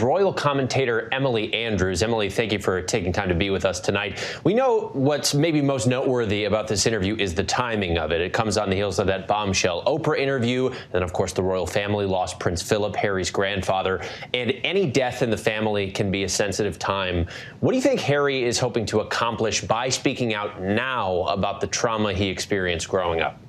Royal commentator Emily Andrews. Emily, thank you for taking time to be with us tonight. We know what's maybe most noteworthy about this interview is the timing of it. It comes on the heels of that Bombshell Oprah interview. And then, of course, the royal family lost Prince Philip, Harry's grandfather. And any death in the family can be a sensitive time. What do you think Harry is hoping to accomplish by speaking out now about the trauma he experienced growing up?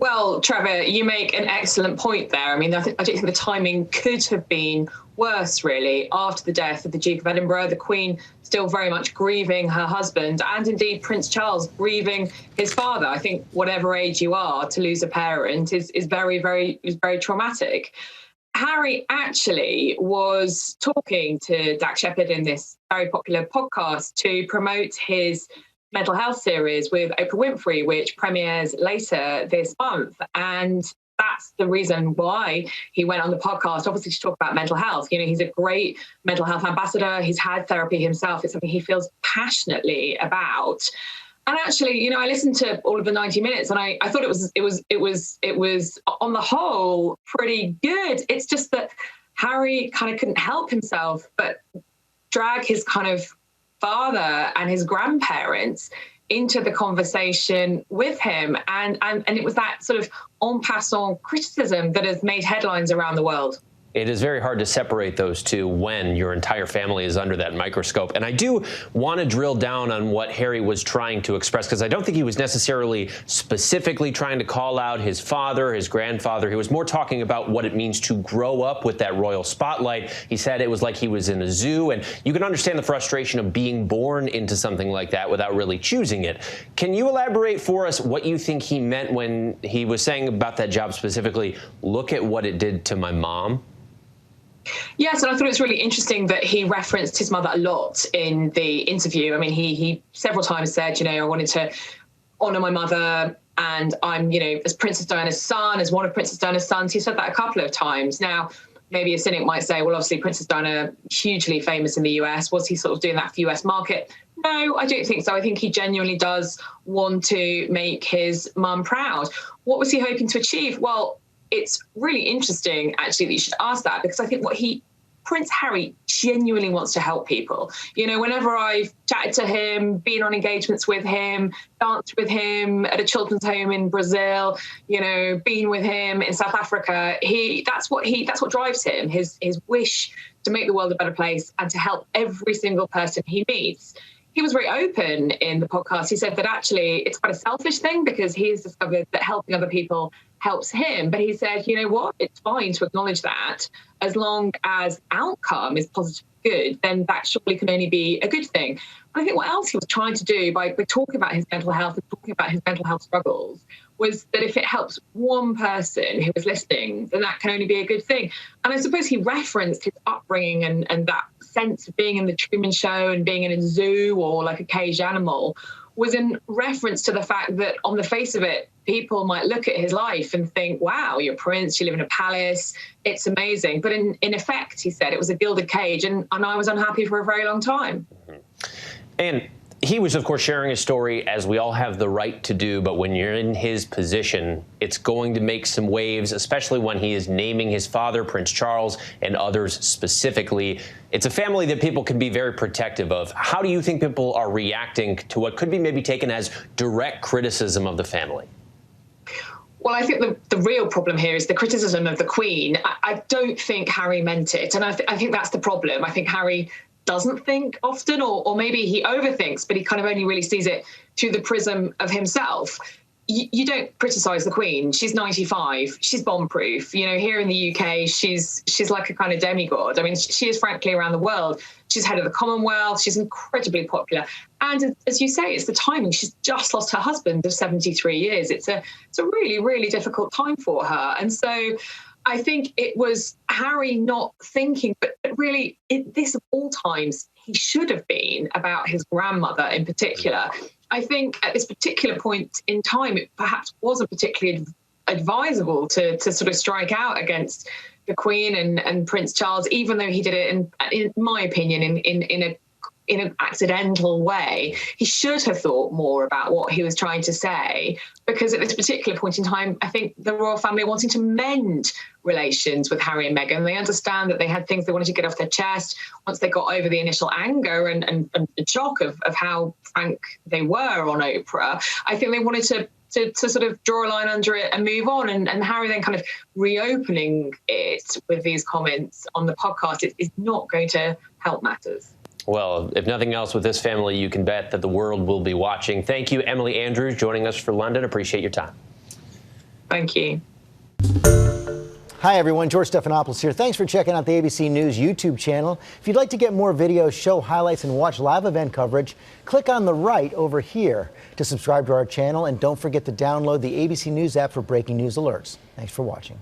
Well, Trevor, you make an excellent point there. I mean, I don't think the timing could have been worse, really. After the death of the Duke of Edinburgh, the Queen still very much grieving her husband, and indeed Prince Charles grieving his father. I think whatever age you are, to lose a parent is very traumatic. Harry actually was talking to Dak Shepard in this very popular podcast to promote his mental health series with Oprah Winfrey, which premieres later this month. And that's the reason why he went on the podcast, obviously to talk about mental health. You know, he's a great mental health ambassador. He's had therapy himself. It's something he feels passionately about. And actually, you know, I listened to all of the 90 minutes and I thought it was on the whole pretty good. It's just that Harry kind of couldn't help himself but drag his kind of father and his grandparents into the conversation with him. And it was that sort of en passant criticism that has made headlines around the world. It is very hard to separate those two when your entire family is under that microscope. And I do want to drill down on what Harry was trying to express, because I don't think he was necessarily specifically trying to call out his father, his grandfather. He was more talking about what it means to grow up with that royal spotlight. He said it was like he was in a zoo, and you can understand the frustration of being born into something like that without really choosing it. Can you elaborate for us what you think he meant when he was saying about that job specifically, look at what it did to my mom? Yes, and I thought it was really interesting that he referenced his mother a lot in the interview. I mean, he several times said, you know, I wanted to honour my mother, and I'm, you know, as Princess Diana's son, as one of Princess Diana's sons. He said that a couple of times. Now, maybe a cynic might say, well, obviously Princess Diana, hugely famous in the US. Was he sort of doing that for the US market? No, I don't think so. I think he genuinely does want to make his mum proud. What was he hoping to achieve? Well, it's really interesting, actually, that you should ask that, because I think Prince Harry genuinely wants to help people. You know, whenever I've chatted to him, been on engagements with him, danced with him at a children's home in Brazil, you know, been with him in South Africa, that's what drives him, his wish to make the world a better place and to help every single person he meets. He was very open in the podcast. He said that actually it's quite a selfish thing because he has discovered that helping other people helps him. But he said, you know what, it's fine to acknowledge that as long as outcome is positive and good, then that surely can only be a good thing. And I think what else he was trying to do by talking about his mental health and talking about his mental health struggles was that if it helps one person who is listening, then that can only be a good thing. And I suppose he referenced his upbringing and that sense of being in the Truman Show and being in a zoo or like a caged animal was in reference to the fact that on the face of it, people might look at his life and think, wow, you're a prince, you live in a palace, it's amazing. But in effect, he said, it was a gilded cage, and I was unhappy for a very long time. And he was, of course, sharing his story, as we all have the right to do, but when you're in his position, it's going to make some waves, especially when he is naming his father, Prince Charles, and others specifically. It's a family that people can be very protective of. How do you think people are reacting to what could be maybe taken as direct criticism of the family? Well, I think the real problem here is the criticism of the Queen. I don't think Harry meant it, and I think that's the problem. I think Harry doesn't think often, or maybe he overthinks, but he kind of only really sees it through the prism of himself. You don't criticise the Queen. She's 95. She's bomb-proof. You know, here in the UK, she's like a kind of demigod. I mean, she is frankly around the world. She's head of the Commonwealth. She's incredibly popular. And as you say, it's the timing. She's just lost her husband of 73 years. It's a really, really difficult time for her. And so I think it was Harry not thinking, but really, this of all times, he should have been about his grandmother in particular. I think at this particular point in time, it perhaps wasn't particularly advisable to sort of strike out against the Queen and Prince Charles, even though he did it, in my opinion, in a in an accidental way. He should have thought more about what he was trying to say, because at this particular point in time, I think the royal family are wanting to mend relations with Harry and Meghan. They understand that they had things they wanted to get off their chest once they got over the initial anger and the shock of how frank they were on Oprah. I think they wanted to sort of draw a line under it and move on. And Harry then kind of reopening it with these comments on the podcast is not going to help matters. Well, if nothing else with this family, you can bet that the world will be watching. Thank you, Emily Andrews, joining us for London. Appreciate your time. Thank you. Hi, everyone. George Stephanopoulos here. Thanks for checking out the ABC News YouTube channel. If you'd like to get more videos, show highlights, and watch live event coverage, click on the right over here to subscribe to our channel. And don't forget to download the ABC News app for breaking news alerts. Thanks for watching.